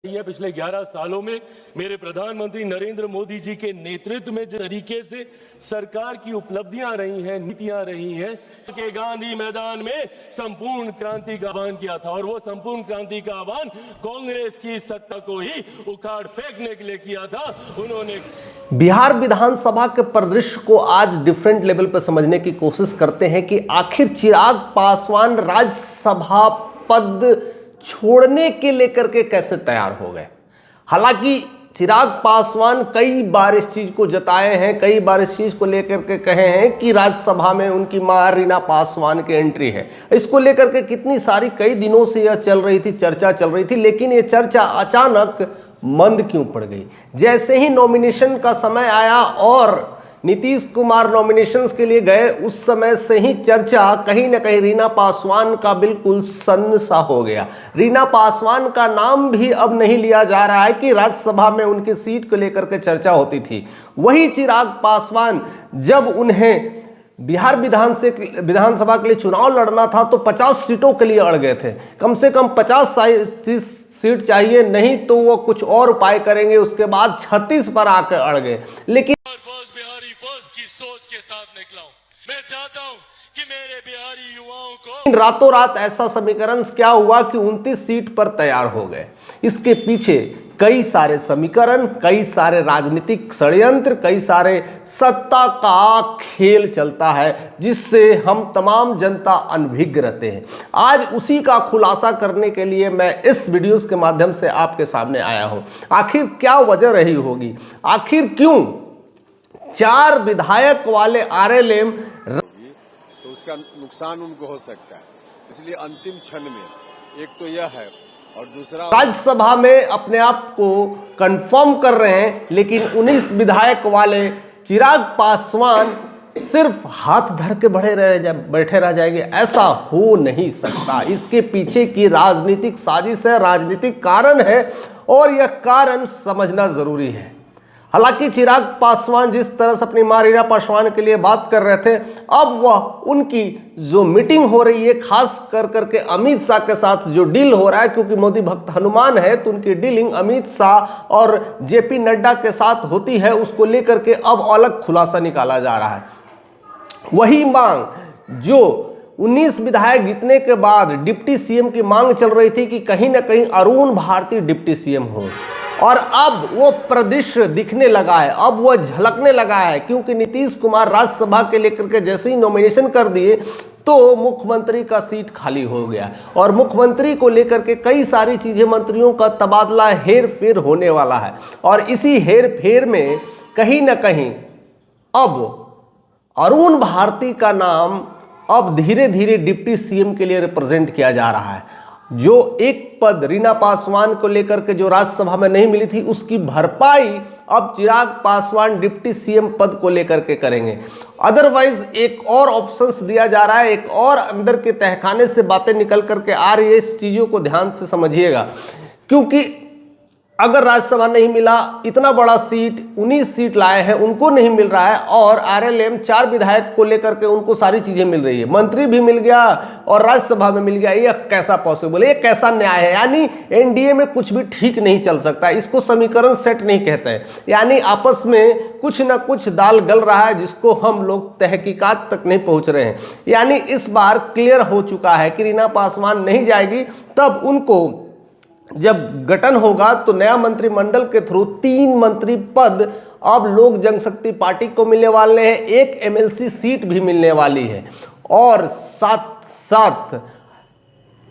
है। पिछले 11 सालों में मेरे प्रधानमंत्री नरेंद्र मोदी जी के नेतृत्व में जिस तरीके से सरकार की उपलब्धियां रही हैं, नीतियां रही हैं, के गांधी मैदान में संपूर्ण क्रांति का आह्वान किया था और वो संपूर्ण क्रांति का आह्वान कांग्रेस की सत्ता को ही उखाड़ फेंकने के लिए किया था। उन्होंने बिहार विधानसभा के परिदृश्य को आज डिफरेंट लेवल पर समझने की कोशिश करते हैं कि आखिर चिराग पासवान राज्यसभा पद छोड़ने के लेकर के कैसे तैयार हो गए। हालांकि चिराग पासवान कई बार इस चीज को जताए हैं, कई बार इस चीज को लेकर के कहे हैं कि राज्यसभा में उनकी मां रीना पासवान की एंट्री है। इसको लेकर के कितनी सारी कई दिनों से यह चल रही थी, चर्चा चल रही थी, लेकिन ये चर्चा अचानक मंद क्यों पड़ गई। जैसे ही नॉमिनेशन का समय आया और नीतीश कुमार नॉमिनेशंस के लिए गए, उस समय से ही चर्चा कहीं ना कहीं रीना पासवान का बिल्कुल सन्न सा हो गया। रीना पासवान का नाम भी अब नहीं लिया जा रहा है कि राज्यसभा में उनकी सीट को लेकर के चर्चा होती थी। वही चिराग पासवान जब उन्हें बिहार विधानसभा के लिए चुनाव लड़ना था तो 50 सीटों के लिए अड़ गए थे। कम से कम 50 सीट चाहिए, नहीं तो वो कुछ और उपाय करेंगे। उसके बाद 36 पर आकर अड़ गए। लेकिन की सोच के साथ निकला हूं। मैं चाहता हूं कि मेरे बिहारी युवाओं को रातों रात ऐसा समीकरण क्या हुआ कि 29 सीट पर तैयार हो गए। इसके पीछे कई सारे समीकरण, कई सारे राजनीतिक षड्यंत्र, कई सारे सत्ता का खेल चलता है, जिससे हम तमाम जनता अनभिज्ञ रहते हैं। आज उसी का खुलासा करने के लिए मैं इस वीडियोस के माध्यम से आपके सामने आया हूं। आखिर क्या वजह रही होगी, आखिर क्यों 4 विधायक वाले आरएलएम तो उसका नुकसान उनको हो सकता है। इसलिए अंतिम क्षण में एक तो यह है और दूसरा राज्यसभा में अपने आप को कंफर्म कर रहे हैं, लेकिन 19 विधायक वाले चिराग पासवान सिर्फ हाथ धर के बैठे रह जाएंगे। ऐसा हो नहीं सकता। इसके पीछे की राजनीतिक साजिश है, राजनीतिक कारण है और यह कारण समझना जरूरी है। हालांकि चिराग पासवान जिस तरह से अपनी मां रीना पासवान के लिए बात कर रहे थे, अब वह उनकी जो मीटिंग हो रही है, खास कर करके अमित शाह के साथ जो डील हो रहा है, क्योंकि मोदी भक्त हनुमान है तो उनकी डीलिंग अमित शाह और जेपी नड्डा के साथ होती है, उसको लेकर के अब अलग खुलासा निकाला जा रहा है। वही मांग जो 19 विधायक जीतने के बाद डिप्टी सीएम की मांग चल रही थी कि कहीं ना कहीं अरुण भारती डिप्टी सीएम हो, और अब वो परिदृश्य दिखने लगा है, अब वो झलकने लगा है, क्योंकि नीतीश कुमार राज्यसभा के लेकर के जैसे ही नॉमिनेशन कर दिए तो मुख्यमंत्री का सीट खाली हो गया और मुख्यमंत्री को लेकर के कई सारी चीजें, मंत्रियों का तबादला, हेर फेर होने वाला है। और इसी हेर फेर में कहीं ना कहीं अब अरुण भारती का नाम अब धीरे धीरे डिप्टी सीएम के लिए रिप्रेजेंट किया जा रहा है। जो एक पद रीना पासवान को लेकर के जो राज्यसभा में नहीं मिली थी, उसकी भरपाई अब चिराग पासवान डिप्टी सीएम पद को लेकर के करेंगे। अदरवाइज एक और ऑप्शंस दिया जा रहा है, एक और अंदर के तहखाने से बातें निकल करके आ रही है। इस चीजों को ध्यान से समझिएगा, क्योंकि अगर राज्यसभा नहीं मिला, इतना बड़ा सीट 19 सीट लाए हैं, उनको नहीं मिल रहा है, और आरएलएम 4 विधायक को लेकर के उनको सारी चीजें मिल रही है, मंत्री भी मिल गया और राज्यसभा में मिल गया। ये कैसा पॉसिबल है, ये कैसा न्याय है। यानी एनडीए में कुछ भी ठीक नहीं चल सकता। इसको समीकरण सेट नहीं कहते हैं, यानी आपस में कुछ ना कुछ दाल गल रहा है, जिसको हम लोग तहकीकात तक नहीं पहुंच रहे हैं। यानी इस बार क्लियर हो चुका है कि रीना पासवान नहीं जाएगी। तब उनको जब गठन होगा तो नया मंत्रिमंडल के थ्रू 3 मंत्री पद अब लोक जनशक्ति पार्टी को मिलने वाले हैं, 1 एमएलसी सीट भी मिलने वाली है, और साथ साथ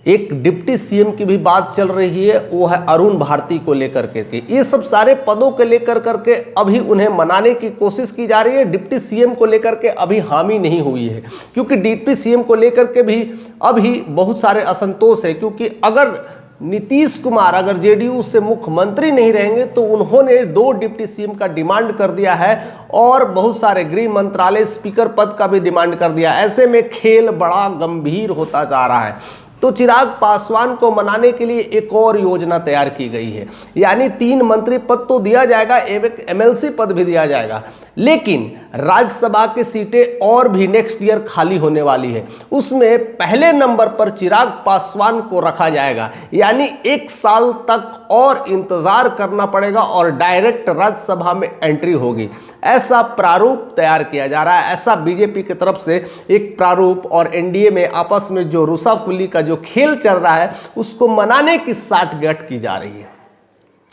एक डिप्टी सीएम की भी बात चल रही है, वो है अरुण भारती को लेकर के। ये सब सारे पदों को लेकर करके अभी उन्हें मनाने की कोशिश की जा रही है। डिप्टी सीएम को लेकर के अभी हामी नहीं हुई है, क्योंकि डिप्टी सीएम को लेकर के भी अभी बहुत सारे असंतोष है। क्योंकि अगर नीतीश कुमार अगर जेडीयू से मुख्यमंत्री नहीं रहेंगे तो उन्होंने 2 डिप्टी सीएम का डिमांड कर दिया है और बहुत सारे गृह मंत्रालय स्पीकर पद का भी डिमांड कर दिया। ऐसे में खेल बड़ा गंभीर होता जा रहा है। तो चिराग पासवान को मनाने के लिए एक और योजना तैयार की गई है, यानी 3 मंत्री पद तो दिया जाएगा, एक एमएलसी पद भी दिया जाएगा, लेकिन राज्यसभा की सीटें और भी नेक्स्ट ईयर खाली होने वाली है। उसमें पहले नंबर पर चिराग पासवान को रखा जाएगा, यानी 1 साल तक और इंतजार करना पड़ेगा और डायरेक्ट राज्यसभा में एंट्री होगी। ऐसा प्रारूप तैयार किया जा रहा है, ऐसा बीजेपी की तरफ से एक प्रारूप, और एनडीए में आपस में जो रूसाफुली का जो खेल चल रहा है उसको मनाने की साठगांठ की जा रही है,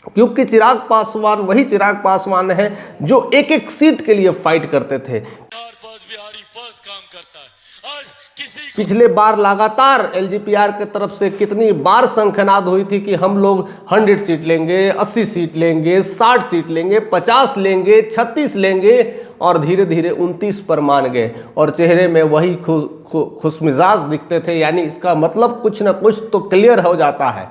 क्योंकि चिराग पासवान वही चिराग पासवान है जो एक एक सीट के लिए फाइट करते थे। बिहारी फर्स्ट काम करता है। आज किसी पिछले बार लगातार एलजीपीआर की तरफ से कितनी बार शंखनाद हुई थी कि हम लोग 100 सीट लेंगे, 80 सीट लेंगे, 60 सीट लेंगे, 50 लेंगे, 36 लेंगे, और धीरे धीरे 29 पर मान गए और चेहरे में वही खुशमिजाज दिखते थे। यानी इसका मतलब कुछ ना कुछ तो क्लियर हो जाता है,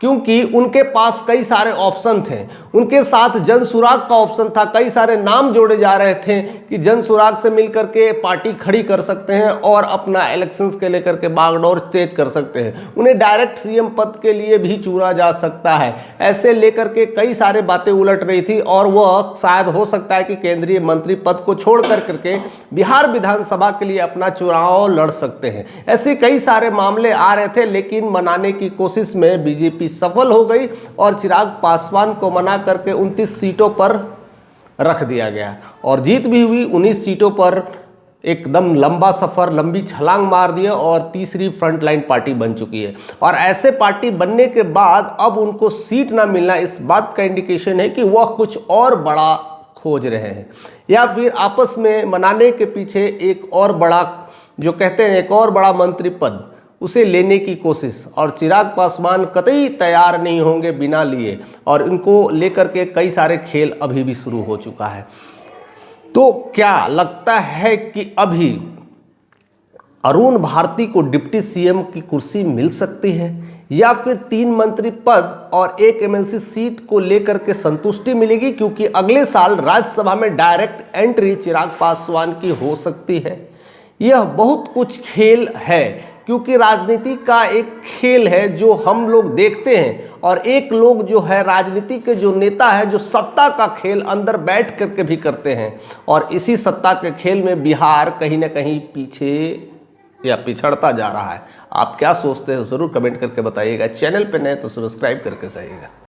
क्योंकि उनके पास कई सारे ऑप्शन थे, उनके साथ जनसुराग का ऑप्शन था, कई सारे नाम जोड़े जा रहे थे कि जनसुराग से मिलकर के पार्टी खड़ी कर सकते हैं और अपना इलेक्शंस के लेकर के बागडोर तेज कर सकते हैं, उन्हें डायरेक्ट सीएम पद के लिए भी चुना जा सकता है। ऐसे लेकर के कई सारे बातें उलट रही थी और वह शायद हो सकता है कि केंद्रीय मंत्री पद को छोड़ करके बिहार विधानसभा के लिए अपना चुनाव लड़ सकते हैं। ऐसे कई सारे मामले आ रहे थे, लेकिन मनाने की कोशिश में बीजेपी सफल हो गई और चिराग पासवान को मना करके 29 सीटों पर रख दिया गया और जीत भी हुई। 19 सीटों पर एकदम लंबा सफर, लंबी छलांग मार दिया और तीसरी फ्रंटलाइन पार्टी बन चुकी है। और ऐसे पार्टी बनने के बाद अब उनको सीट ना मिलना इस बात का इंडिकेशन है कि वह कुछ और बड़ा खोज रहे हैं, या फिर आपस में मनाने के पीछे एक और बड़ा, जो कहते हैं एक और बड़ा मंत्री पद, उसे लेने की कोशिश। और चिराग पासवान कतई तैयार नहीं होंगे बिना लिए, और इनको लेकर के कई सारे खेल अभी भी शुरू हो चुका है। तो क्या लगता है कि अभी अरुण भारती को डिप्टी सीएम की कुर्सी मिल सकती है, या फिर 3 मंत्री पद और 1 एमएलसी सीट को लेकर के संतुष्टि मिलेगी, क्योंकि अगले साल राज्यसभा में डायरेक्ट एंट्री चिराग पासवान की हो सकती है। यह बहुत कुछ खेल है, क्योंकि राजनीति का एक खेल है जो हम लोग देखते हैं, और एक लोग जो है राजनीति के जो नेता है जो सत्ता का खेल अंदर बैठ करके भी करते हैं, और इसी सत्ता के खेल में बिहार कहीं ना कहीं पीछे या पिछड़ता जा रहा है। आप क्या सोचते हैं ज़रूर कमेंट करके बताइएगा। चैनल पे नए तो सब्सक्राइब करके जाइएगा।